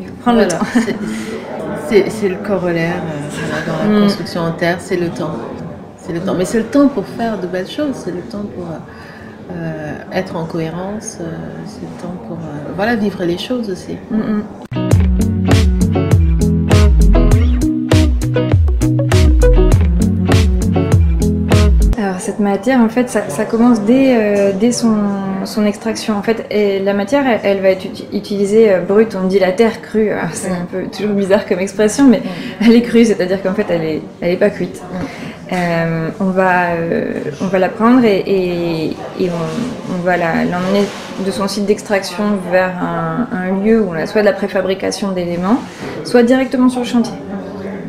Il faut prendre le temps. C'est le corollaire dans la construction en terre, c'est le temps. C'est le temps. Mais c'est le temps pour faire de belles choses, c'est le temps pour être en cohérence, c'est le temps pour vivre les choses aussi. Alors cette matière, en fait, ça commence dès son extraction. En fait, et la matière, elle va être utilisée brute. On dit la terre crue. C'est un peu toujours bizarre comme expression, mais elle est crue, c'est-à-dire qu'en fait, elle est pas cuite. On va la prendre et on va l'emmener de son site d'extraction vers un lieu où on a soit de la préfabrication d'éléments, soit directement sur le chantier.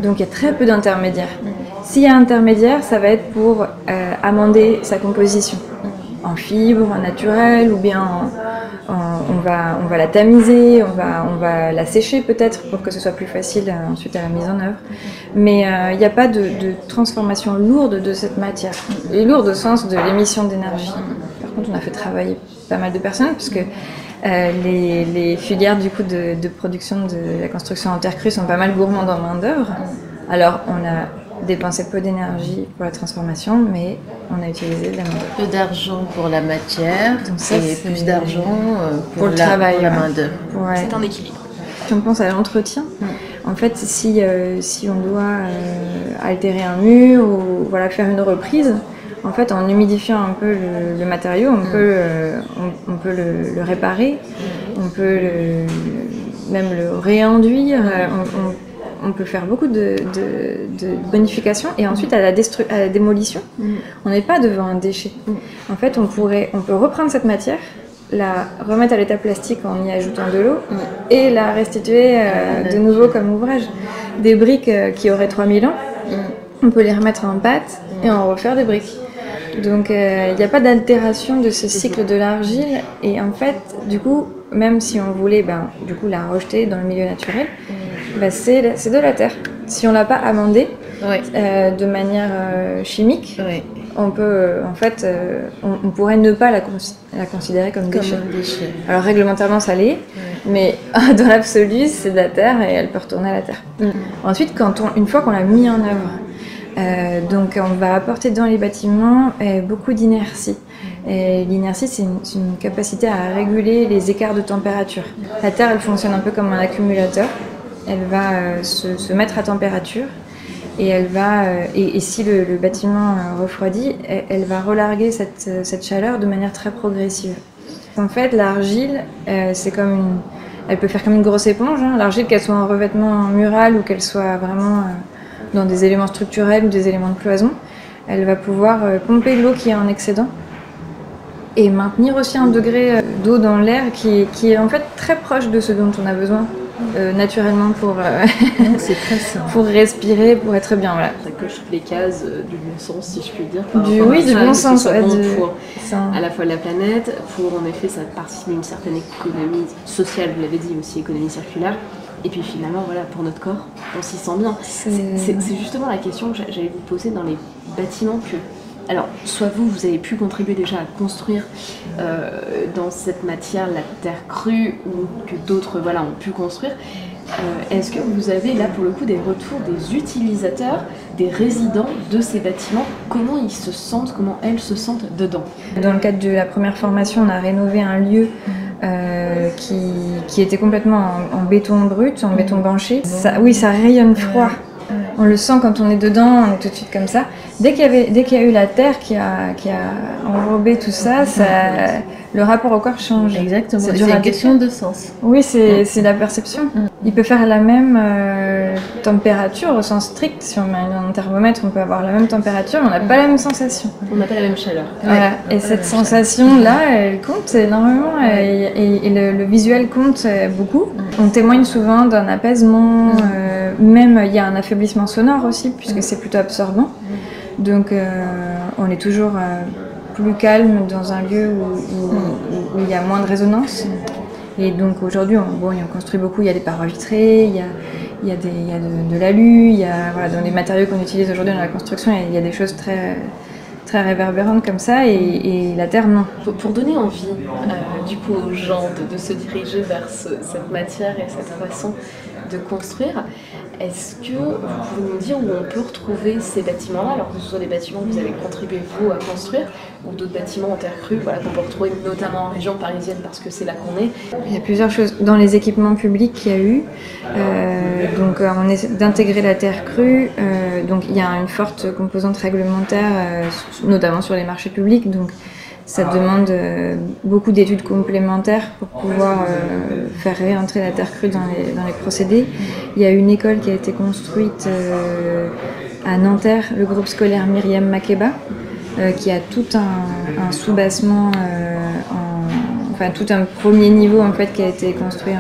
Donc il y a très peu d'intermédiaires. S'il y a intermédiaire, ça va être pour amender sa composition en fibres, en naturel, ou bien on va la tamiser, on va la sécher peut-être pour que ce soit plus facile ensuite à la mise en œuvre. Mais il n'y a pas de transformation lourde de cette matière, et lourde au sens de l'émission d'énergie. Par contre, on a fait travailler pas mal de personnes, puisque les filières du coup de production de la construction en terre crue sont pas mal gourmandes en main d'œuvre. Alors on a dépensé peu d'énergie pour la transformation, mais on a utilisé de la main d'œuvre. Peu d'argent pour la matière, donc et plus d'argent pour le travail, pour la main d'œuvre. Ouais. C'est un équilibre. Si on pense à l'entretien, en fait, si on doit altérer un mur ou faire une reprise, en fait, en humidifiant un peu le matériau, on peut le réparer, on peut même le réenduire, on peut faire beaucoup de bonifications, et ensuite à la démolition, on n'est pas devant un déchet. En fait, on peut reprendre cette matière, la remettre à l'état plastique en y ajoutant de l'eau et la restituer de nouveau comme ouvrage. Des briques qui auraient 3000 ans, on peut les remettre en pâte et en refaire des briques. Donc il n'y a pas d'altération de ce cycle de l'argile, et en fait, du coup, même si on voulait la rejeter dans le milieu naturel, c'est de la terre. Si on ne l'a pas amendée de manière chimique, on peut, on pourrait ne pas la considérer comme déchet. Alors réglementairement ça l'est, mais dans l'absolu c'est de la terre et elle peut retourner à la terre. Ensuite, une fois qu'on l'a mis en œuvre, donc on va apporter dans les bâtiments beaucoup d'inertie. Et l'inertie, c'est une capacité à réguler les écarts de température. La terre, elle fonctionne un peu comme un accumulateur. Elle va se mettre à température, et elle va et si le bâtiment refroidit, elle va relarguer cette chaleur de manière très progressive. En fait, l'argile, elle peut faire comme une grosse éponge. L'argile, qu'elle soit en revêtement mural ou qu'elle soit vraiment dans des éléments structurels ou des éléments de cloison, elle va pouvoir pomper l'eau qui est en excédent et maintenir aussi un degré d'eau dans l'air qui est en fait très proche de ce dont on a besoin naturellement pour respirer, pour être bien. Voilà. Ça coche toutes les cases du bon sens, si je puis dire. Du bon sens. Pour à la fois la planète, pour en effet ça participe à une certaine économie sociale, vous l'avez dit, aussi économie circulaire. Et puis finalement, pour notre corps, on s'y sent bien. C'est justement la question que j'allais vous poser dans les bâtiments que... Alors, soit vous avez pu contribuer déjà à construire dans cette matière la terre crue, ou que d'autres ont pu construire. Est-ce que vous avez là pour le coup des retours des utilisateurs, des résidents de ces bâtiments? Comment ils se sentent, comment elles se sentent dedans? Dans le cadre de la première formation, on a rénové un lieu qui était complètement en béton brut, en béton banché. Ça rayonne froid. On le sent quand on est dedans, on est tout de suite comme ça. Dès qu'il y a eu la terre qui a enrobé tout ça, le rapport au corps change. Exactement, c'est une question de sens. Oui, c'est la perception. Il peut faire la même température au sens strict. Si on met un thermomètre, on peut avoir la même température, mais on n'a pas la même sensation. On n'a pas la même chaleur. Voilà. Et cette sensation-là, elle compte énormément, et le visuel compte beaucoup. On témoigne souvent d'un apaisement, même il y a un affaiblissement sonore aussi, puisque c'est plutôt absorbant. Donc on est toujours plus calme dans un lieu où il y a moins de résonance. Et donc aujourd'hui, on construit beaucoup, il y a des parois vitrées, il y a de l'alu, dans les matériaux qu'on utilise aujourd'hui dans la construction, il y a des choses très, très réverbérantes comme ça, et la terre, non. Pour donner envie du coup aux gens de se diriger vers cette matière et cette façon de construire. Est-ce que vous pouvez nous dire où on peut retrouver ces bâtiments-là, alors que ce soit des bâtiments que vous avez contribué vous à construire, ou d'autres bâtiments en terre crue, voilà, qu'on peut retrouver notamment en région parisienne parce que c'est là qu'on est? Il y a plusieurs choses. Dans les équipements publics qu'il y a eu, on essaie d'intégrer la terre crue. Donc il y a une forte composante réglementaire, notamment sur les marchés publics. Donc ça demande beaucoup d'études complémentaires pour pouvoir faire réentrer la terre crue dans les procédés. Il y a une école qui a été construite à Nanterre, le groupe scolaire Myriam Makeba, qui a tout un soubassement, tout un premier niveau en fait qui a été construit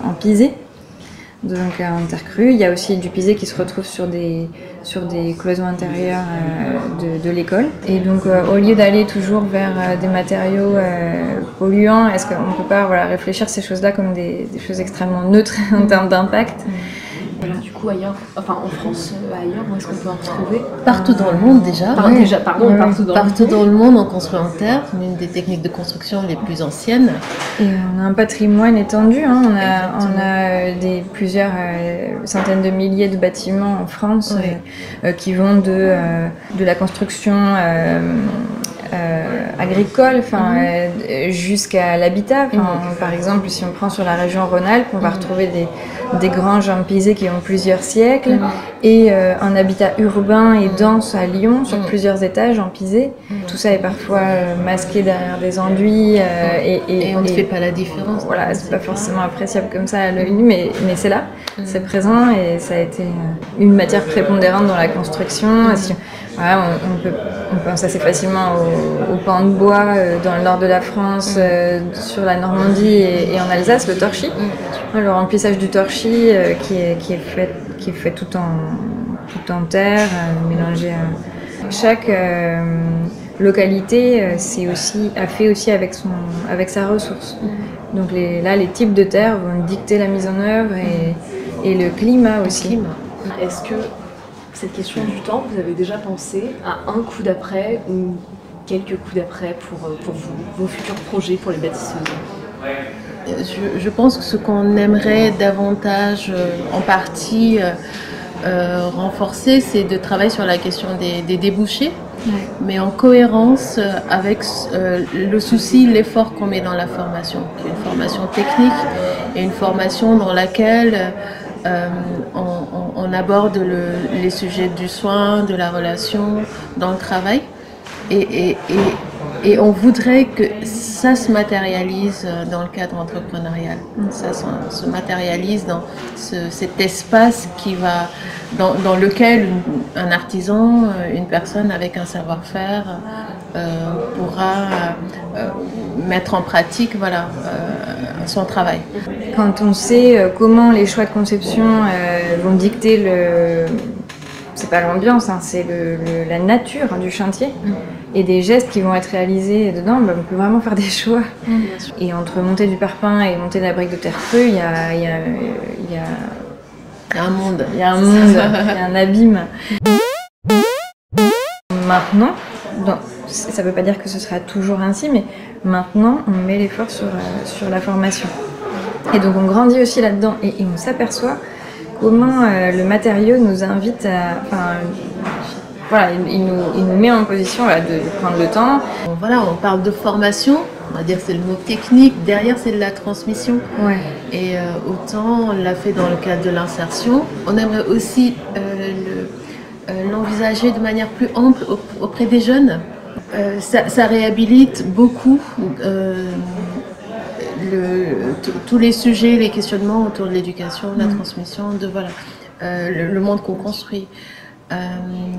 en pisé. Donc en terre crue, il y a aussi du pisé qui se retrouve sur des cloisons intérieures de l'école. Et donc au lieu d'aller toujours vers des matériaux polluants, est-ce qu'on ne peut pas réfléchir ces choses-là comme des choses extrêmement neutres en termes d'impact? Alors du coup ailleurs, enfin en France, ailleurs, où est-ce qu'on peut en retrouver? Partout dans le monde déjà. Partout dans le monde on construit en terre, l'une des techniques de construction les plus anciennes. Et on a un patrimoine étendu, hein. On a plusieurs centaines de milliers de bâtiments en France qui vont de la construction agricole, jusqu'à l'habitat. Par exemple, si on prend sur la région Rhône-Alpes, on va retrouver des granges en pisé qui ont plusieurs siècles et un habitat urbain et dense à Lyon sur plusieurs étages en pisé. Tout ça est parfois masqué derrière des enduits et on ne fait pas la différence. Voilà, c'est pas forcément appréciable comme ça à l'œil nu, mais c'est là, c'est présent et ça a été une matière prépondérante dans la construction. On peut penser assez facilement aux pans de bois dans le nord de la France, sur la Normandie et en Alsace, le torchis. Le remplissage du torchis qui est fait tout en terre, mélangé à... Chaque localité a fait aussi avec sa ressource. Donc les types de terre vont dicter la mise en œuvre et le climat aussi. Est-ce que cette question du temps, vous avez déjà pensé à un coup d'après ou quelques coups d'après pour vous, vos futurs projets pour les bâtisseuses? Je pense que ce qu'on aimerait davantage, en partie, renforcer, c'est de travailler sur la question des débouchés, mais en cohérence avec le souci, l'effort qu'on met dans la formation, qui est une formation technique et une formation dans laquelle on aborde les sujets du soin, de la relation, dans le travail. Et on voudrait que ça se matérialise dans le cadre entrepreneurial. Ça se matérialise dans cet espace dans lequel un artisan, une personne avec un savoir-faire pourra mettre en pratique son travail. Quand on sait comment les choix de conception vont dicter c'est pas l'ambiance, c'est la nature du chantier et des gestes qui vont être réalisés dedans, on peut vraiment faire des choix. Et entre monter du parpaing et monter de la brique de terre crue, il y a un monde. Il y a un abîme. Maintenant, ça ne veut pas dire que ce sera toujours ainsi, mais maintenant, on met l'effort sur la formation. Et donc, on grandit aussi là-dedans et on s'aperçoit comment le matériau nous invite il nous met en position de prendre le temps. On parle de formation, on va dire que c'est le mot technique, derrière c'est de la transmission. Et autant on l'a fait dans le cadre de l'insertion, on aimerait aussi l'envisager de manière plus ample auprès des jeunes. Ça réhabilite beaucoup tous les sujets, les questionnements autour de l'éducation, de la transmission, le monde qu'on construit.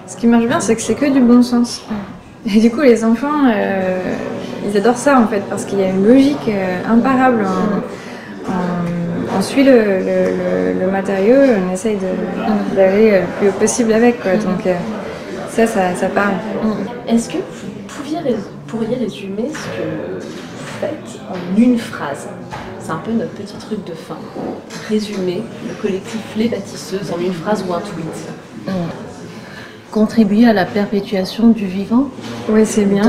Ce qui marche bien, c'est que c'est que du bon sens. Et du coup, les enfants, ils adorent ça en fait, parce qu'il y a une logique imparable. On suit le matériau, on essaye d'aller le plus haut possible avec, quoi. Donc ça parle. Est-ce que vous pourriez résumer ce que vous faites en une phrase? C'est un peu notre petit truc de fin. Résumer le collectif Les Bâtisseuses en une phrase ou un tweet. Contribuer à la perpétuation du vivant. Oui, c'est bien.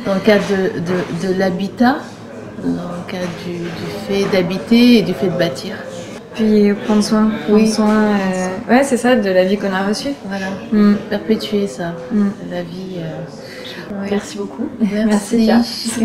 Dans le cadre de l'habitat, dans le cadre du fait d'habiter et du fait de bâtir. Puis prendre soin, ouais, c'est ça, de la vie qu'on a reçue. Voilà, perpétuer ça, la vie. Merci beaucoup. Merci. Merci.